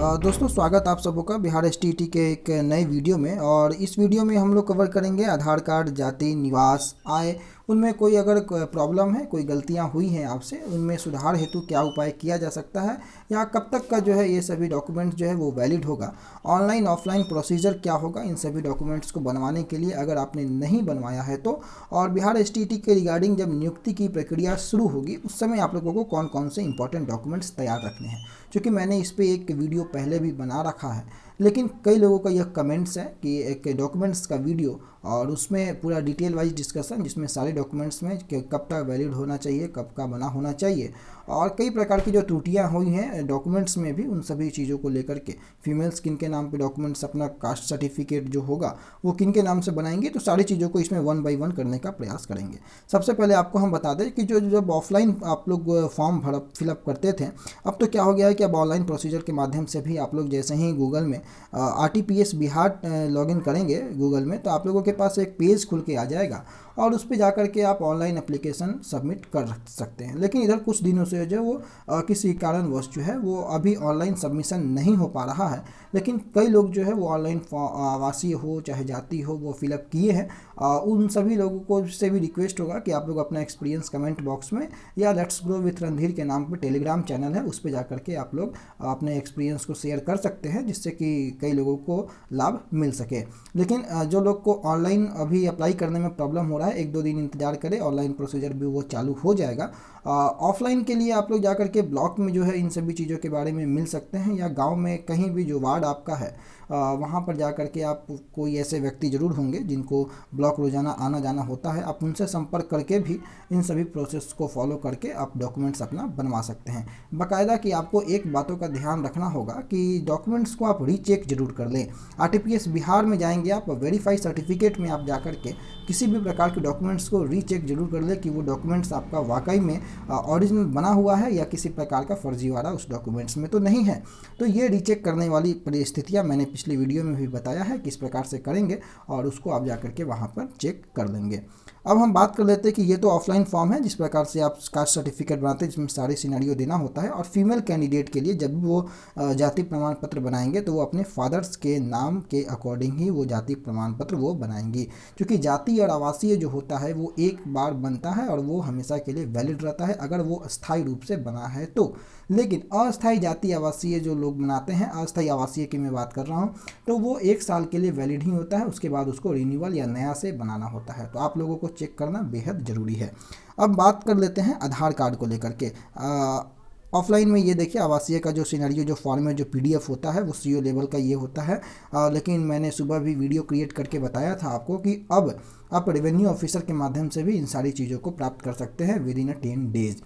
दोस्तों स्वागत आप सबों का बिहार एसटीईटी के एक नए वीडियो में। और इस वीडियो में हम लोग कवर करेंगे आधार कार्ड, जाति, निवास, आय, उनमें कोई अगर प्रॉब्लम है, कोई गलतियां हुई हैं आपसे, उनमें सुधार हेतु क्या उपाय किया जा सकता है, या कब तक का जो है ये सभी डॉक्यूमेंट्स जो है वो वैलिड होगा, ऑनलाइन ऑफलाइन प्रोसीजर क्या होगा इन सभी डॉक्यूमेंट्स को बनवाने के लिए अगर आपने नहीं बनवाया है तो। और बिहार एसटीईटी के रिगार्डिंग जब नियुक्ति की प्रक्रिया शुरू होगी उस समय आप लोगों को कौन कौन से इंपॉर्टेंट डॉक्यूमेंट्स तैयार रखने हैं, क्योंकि मैंने इस पर एक वीडियो पहले भी बना रखा है, लेकिन कई लोगों का यह कमेंट्स है कि एक डॉक्यूमेंट्स का वीडियो और उसमें पूरा डिटेल वाइज डिस्कशन जिसमें सारे डॉक्यूमेंट्स में कि कब तक वैलिड होना चाहिए, कब का बना होना चाहिए, और कई प्रकार की जो त्रुटियां हुई हैं डॉक्यूमेंट्स में भी, उन सभी चीज़ों को लेकर के फीमेल्स किन के नाम पे डॉक्यूमेंट्स, अपना कास्ट सर्टिफिकेट जो होगा वो किन के नाम से बनाएंगे, तो सारी चीज़ों को इसमें 1 बाय 1 करने का प्रयास करेंगे। सबसे पहले आपको हम बता दें कि जो जब ऑफलाइन आप लोग फॉर्म फिलअप करते थे, अब तो क्या हो गया है कि अब ऑनलाइन प्रोसीजर के माध्यम से भी आप लोग जैसे ही गूगल में RTPS बिहार लॉगिन करेंगे गूगल में, तो आप लोगों के पास एक पेज खुल के आ जाएगा और उस पर जाकर के आप ऑनलाइन एप्लीकेशन सबमिट कर सकते हैं। लेकिन इधर कुछ दिनों से जो वो किसी कारणवश जो है वो अभी ऑनलाइन सबमिशन नहीं हो पा रहा है, लेकिन कई लोग जो है वो ऑनलाइन आवासीय हो चाहे जाति हो वो फिलअप किए हैं। उन सभी लोगों को से भी रिक्वेस्ट होगा कि आप लोग अपना एक्सपीरियंस कमेंट बॉक्स में या लेट्स ग्रो विथ रणधीर के नाम पे टेलीग्राम चैनल है उस पर जाकर के आप लोग अपने एक्सपीरियंस को शेयर कर सकते हैं, जिससे कि कई लोगों को लाभ मिल सके। लेकिन जो लोग को ऑनलाइन अभी अप्लाई करने में प्रॉब्लम हो रहा है, 1-2 दिन इंतजार करें, ऑनलाइन प्रोसीजर भी वो चालू हो जाएगा। ऑफलाइन के लिए आप लोग जाकर के ब्लॉक में जो है इन सभी चीज़ों के बारे में मिल सकते हैं, या गांव में कहीं भी जो वार्ड आपका है वहाँ पर जाकर के आप, कोई ऐसे व्यक्ति ज़रूर होंगे जिनको ब्लॉक रोज़ाना आना जाना होता है, आप उनसे संपर्क करके भी इन सभी प्रोसेस को फॉलो करके आप डॉक्यूमेंट्स अपना बनवा सकते हैं। बाकायदा कि आपको एक बातों का ध्यान रखना होगा कि डॉक्यूमेंट्स को आप रीचेक जरूर कर लें। RTPS बिहार में जाएंगे आप, वेरीफाई सर्टिफिकेट में आप जाकर के किसी भी प्रकार के डॉक्यूमेंट्स को रीचेक जरूर कर ले कि वो डॉक्यूमेंट्स आपका वाकई में ओरिजिनल बना हुआ है या किसी प्रकार का फर्जीवाड़ा उस डॉक्यूमेंट्स में तो नहीं है। तो ये रीचेक करने वाली परिस्थितियाँ मैंने पिछले वीडियो में भी बताया है किस प्रकार से करेंगे, और उसको आप जाकर के वहाँ पर चेक कर लेंगे। अब हम बात कर लेते हैं कि ये तो ऑफलाइन फॉर्म है जिस प्रकार से आप कास्ट सर्टिफिकेट बनाते हैं, जिसमें सारे सिनेरियो देना होता है। और फीमेल कैंडिडेट के लिए जब भी वो जाति प्रमाण पत्र बनाएंगे तो वो अपने फादर्स के नाम के अकॉर्डिंग ही वो जाति प्रमाण पत्र वो बनाएंगी, क्योंकि जाति और आवासीय जो होता है वो एक बार बनता है और वो हमेशा के लिए वैलिड रहता है अगर वो अस्थायी रूप से बना है तो। लेकिन अस्थायी जाति आवासीय जो लोग बनाते हैं, अस्थायी आवासीय की मैं बात कर रहा हूँ, तो वो 1 साल के लिए वैलिड ही होता है, उसके बाद उसको रिन्यूअल या नया से बनाना होता है। तो आप लोगों को चेक करना बेहद ज़रूरी है। अब बात कर लेते हैं आधार कार्ड को लेकर के। ऑफलाइन में ये देखिए आवासीय का जो सिनेरियो, जो फॉर्म में जो PDF होता है वो CO लेवल का ये होता है। लेकिन मैंने सुबह भी वीडियो क्रिएट करके बताया था आपको कि अब आप रेवेन्यू ऑफिसर के माध्यम से भी इन सारी चीज़ों को प्राप्त कर सकते हैं विद इन 10 डेज।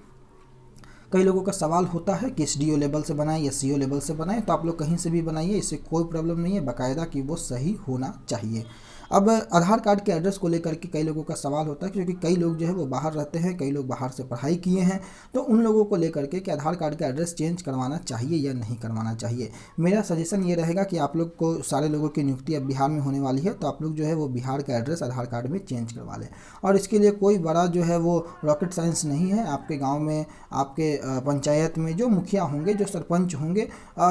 कई लोगों का सवाल होता है कि SDO लेवल से बनाएं या CO लेवल से बनाएं, तो आप लोग कहीं से भी बनाइए, इससे कोई प्रॉब्लम नहीं है, बाकायदा कि वो सही होना चाहिए। अब आधार कार्ड के एड्रेस को लेकर के कई लोगों का सवाल होता है, क्योंकि कई लोग जो है वो बाहर रहते हैं, कई लोग बाहर से पढ़ाई किए हैं, तो उन लोगों को लेकर के कि आधार कार्ड का एड्रेस चेंज करवाना चाहिए या नहीं करवाना चाहिए। मेरा सजेशन ये रहेगा कि आप लोग को, सारे लोगों की नियुक्ति अब बिहार में होने वाली है, तो आप लोग जो है वो बिहार का एड्रेस आधार कार्ड में चेंज करवा लें। और इसके लिए कोई बड़ा जो है वो रॉकेट साइंस नहीं है। आपके गाँव में, आपके पंचायत में जो मुखिया होंगे, जो सरपंच होंगे,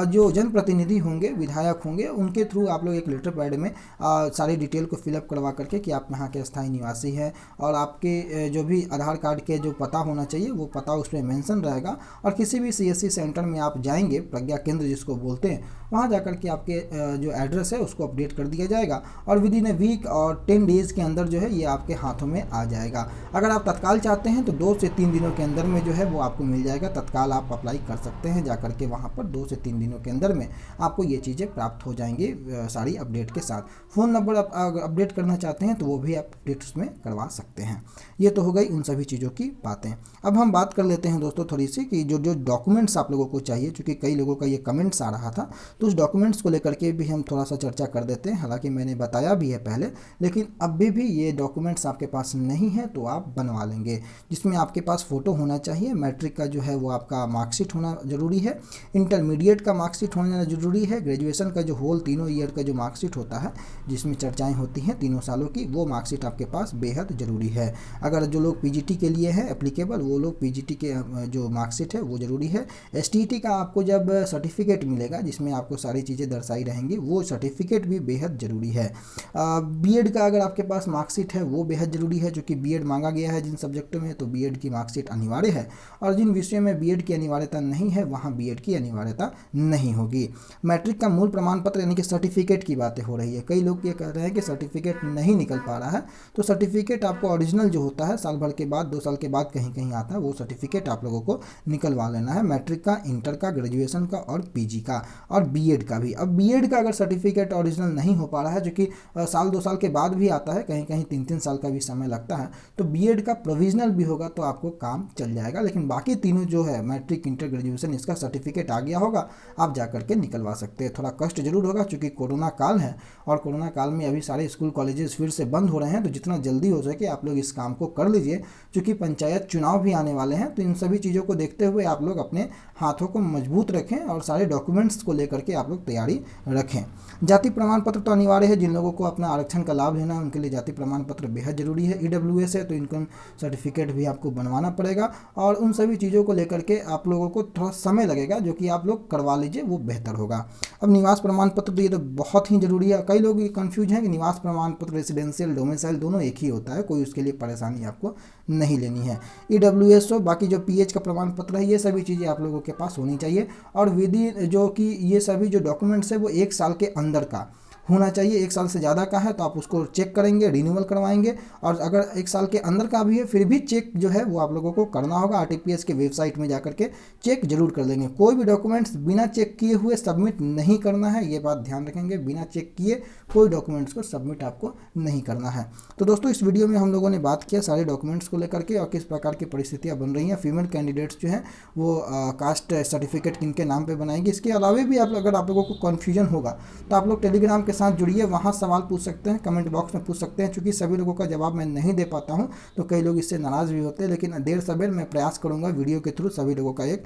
जो जनप्रतिनिधि होंगे, विधायक होंगे, उनके थ्रू आप लोग एक लेटर पैड में सारी डिटेल को फिलअप करवा करके कि आप यहाँ के स्थायी निवासी हैं, और आपके जो भी आधार कार्ड के जो पता होना चाहिए वो पता उसमें मेंशन रहेगा। और किसी भी CSC सेंटर में आप जाएंगे, प्रज्ञा केंद्र जिसको बोलते हैं, वहाँ जाकर के आपके जो एड्रेस है उसको अपडेट कर दिया जाएगा, और विद इन वीक और 10 डेज़ के अंदर जो है ये आपके हाथों में आ जाएगा। अगर आप तत्काल चाहते हैं तो 2 से 3 दिनों के अंदर में जो है वो आपको मिल जाएगा। तत्काल आप अप्लाई कर सकते हैं जाकर के, वहाँ पर 2 से 3 दिनों के अंदर में आपको ये चीज़ें प्राप्त हो जाएंगी सारी अपडेट के साथ। फ़ोन नंबर आप अपडेट करना चाहते हैं तो वो भी आप अपडेट उसमें करवा सकते हैं। ये तो हो गई उन सभी चीज़ों की बातें। अब हम बात कर लेते हैं दोस्तों थोड़ी सी कि जो जो डॉक्यूमेंट्स आप लोगों को चाहिए, क्योंकि कई लोगों का ये कमेंट्स आ रहा था, तो उस डॉक्यूमेंट्स को लेकर के भी हम थोड़ा सा चर्चा कर देते हैं। हालांकि मैंने बताया भी है पहले, लेकिन अभी भी ये डॉक्यूमेंट्स आपके पास नहीं है तो आप बनवा लेंगे, जिसमें आपके पास फ़ोटो होना चाहिए, मैट्रिक का जो है वो आपका मार्कशीट होना ज़रूरी है, इंटरमीडिएट का मार्कशीट होना ज़रूरी है, ग्रेजुएशन का जो होल तीनों ईयर का जो मार्कशीट होता है जिसमें चर्चाएँ होती हैं 3 सालों की, वो मार्कशीट आपके पास बेहद ज़रूरी है। अगर जो लोग पीजीटी के लिए है एप्लीकेबल, वो लोग पीजीटी के जो मार्कशीट है वो ज़रूरी है। एसटीईटी का आपको जब सर्टिफिकेट मिलेगा जिसमें आपको सारी चीज़ें दर्शाई रहेंगी, वो सर्टिफिकेट भी बेहद ज़रूरी है। बीएड का अगर आपके पास मार्कशीट है वो बेहद ज़रूरी है, क्योंकि बीएड मांगा गया है जिन सब्जेक्टों में, तो बीएड की मार्कशीट अनिवार्य है। और जिन विषयों में बीएड की अनिवार्यता नहीं है वहाँ बीएड की अनिवार्यता नहीं होगी। मैट्रिक का मूल प्रमाण पत्र यानी कि सर्टिफिकेट की बातें हो रही है। कई लोग ये कह रहे हैं कि सर्टिफिकेट नहीं निकल पा रहा है, तो सर्टिफिकेट आपको ओरिजिनल जो होता है साल भर के बाद, 2 साल के बाद कहीं कहीं आता है, वो सर्टिफिकेट आप लोगों को निकलवा लेना है। मैट्रिक का, इंटर का, ग्रेजुएशन का और पीजी का, और बीएड का भी। अब बीएड का अगर सर्टिफिकेट ओरिजिनल नहीं हो पा रहा है, जो कि साल 2 साल के बाद भी आता है, कहीं कहीं 3-3 साल का भी समय लगता है, तो बीएड का प्रोविजनल भी होगा तो आपको काम चल जाएगा। लेकिन बाकी तीनों जो है मैट्रिक, इंटर, ग्रेजुएशन, इसका सर्टिफिकेट आ गया होगा, आप जा करके निकलवा सकते हैं। थोड़ा कष्ट जरूर होगा क्योंकि कोरोना काल है, और कोरोना काल में अभी सारे स्कूल कॉलेजेस फिर से बंद हो रहे हैं, तो जितना जल्दी हो सके आप लोग इस काम को कर लीजिए। क्योंकि पंचायत चुनाव भी आने वाले हैं, तो इन सभी चीज़ों को देखते हुए आप लोग अपने हाथों को मजबूत रखें और सारे डॉक्यूमेंट्स को लेकर के आप लोग तैयारी रखें। जाति प्रमाण पत्र तो अनिवार्य है। जिन लोगों को अपना आरक्षण का लाभ लेना है उनके लिए जाति प्रमाण पत्र बेहद जरूरी है। ईडब्ल्यूएस है तो इनकम सर्टिफिकेट भी आपको बनवाना पड़ेगा, और उन सभी चीज़ों को लेकर के आप लोगों को थोड़ा समय लगेगा, जो कि आप लोग करवा लीजिए, वो बेहतर होगा। अब निवास प्रमाण पत्र तो ये तो बहुत ही जरूरी है। कई लोग ये कन्फ्यूज हैं कि निवास प्रमाण पत्र, रेसिडेंशियल, डोमिसाइल दोनों एक ही होता है, कोई उसके लिए परेशानी आपको नहीं लेनी है। ईडब्ल्यूएस हो, बाकी जो पीएच का प्रमाण पत्र है, ये सभी चीज़ें आप लोगों के पास होनी चाहिए। और विधि जो कि ये सभी जो डॉक्यूमेंट्स है वो 1 साल के अंदर का होना चाहिए। 1 साल से ज़्यादा का है तो आप उसको चेक करेंगे, रिन्यूअल करवाएंगे, और अगर 1 साल के अंदर का भी है फिर भी चेक जो है वो आप लोगों को करना होगा। आरटीपीएस के वेबसाइट में जाकर के चेक जरूर कर लेंगे। कोई भी डॉक्यूमेंट्स बिना चेक किए हुए सबमिट नहीं करना है, ये बात ध्यान रखेंगे। बिना चेक किए कोई डॉक्यूमेंट्स को सबमिट आपको नहीं करना है। तो दोस्तों, इस वीडियो में हम लोगों ने बात किया सारे डॉक्यूमेंट्स को लेकर के और किस प्रकार की परिस्थितियाँ बन रही हैं। फीमेल कैंडिडेट्स जो हैं वो कास्ट सर्टिफिकेट किन के नाम पर बनाएंगे। इसके अलावा भी अगर आप लोगों को कन्फ्यूजन होगा तो आप लोग टेलीग्राम के साथ जुड़िए, वहाँ सवाल पूछ सकते हैं, कमेंट बॉक्स में पूछ सकते हैं। चूंकि सभी लोगों का जवाब मैं नहीं दे पाता हूँ तो कई लोग इससे नाराज़ भी होते हैं, लेकिन देर सवेर मैं प्रयास करूँगा वीडियो के थ्रू सभी लोगों का एक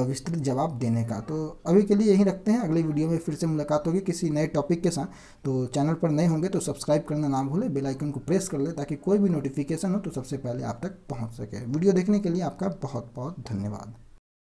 विस्तृत जवाब देने का। तो अभी के लिए यही रखते हैं, अगली वीडियो में फिर से मुलाकात होगी किसी नए टॉपिक के साथ। तो चैनल पर नए होंगे तो सब्सक्राइब करना ना भूलें, बेल आइकन को प्रेस कर ले ताकि कोई भी नोटिफिकेशन हो तो सबसे पहले आप तक पहुँच सके। वीडियो देखने के लिए आपका बहुत बहुत धन्यवाद।